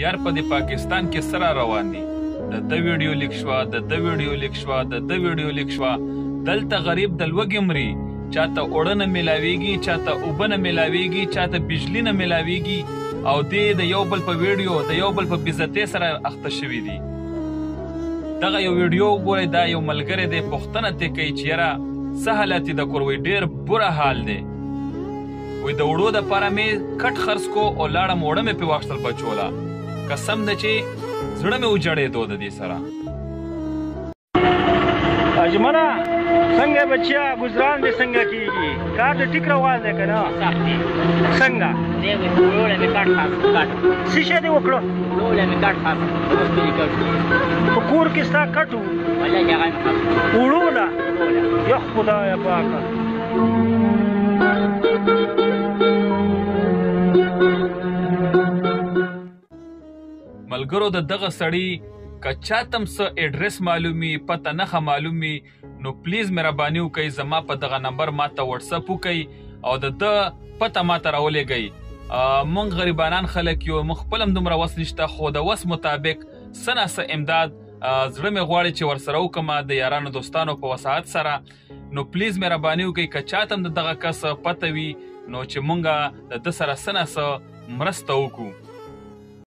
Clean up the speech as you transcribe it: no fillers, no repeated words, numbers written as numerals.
یار په د پاکستان کې سره روان دي د ویډیو لیک شوه دلته غریب د لوږې مري چاته اوړه نه میلاویږي چاته اوبه نه میلاویږي چاته بجلی نه میلاویږي او دې د یو بل په ویډیو د یو بل په بېزتۍ سره اخته شوي دي دغه یو ویډیو وګورئ دا یو ملګری دی پوښتنه ترې کوي چې یاره څه حالت یې د کور وایي ډېر بوره حال دی وایي د اوړو دپاره مې کټ خرڅ کو او لاړم اوړه مې پرې واخیستل بچوله قسم ده چې زړه مې وجړېدو د دې سره اجمله څنګه بچیا گزاران دې څنګه کیږي کار دې ټیک روان دی که نه څنګه وړولی مې کټ خاص څه شی دې وکړه وړولی مې کټ خاص په کور کې ستا کټ و والله چې هغه مې خاص وړوله یا خدایه پاکه ملګرو د دغه سړي که چاته هم څه اډرس معلومي پته نښه معلومي نو پلیز مهرباني وکئ زما په دغه نمبر ماته وټساپ وکئ او د ده پته ماته راولېږئ موږ غریبانان خلک یو موږ خپل هم دومره وس نشته خو د وس مطابق څه نه څه امداد زړه مې غواړي چې ورسره وکړم د یارانو دوستانو په وساعت سره نو پلیز مهرباني وکئ که چاته هم د دغه کس پته وي نو چې موږ د ده سره څه نه څه مرسته وکړو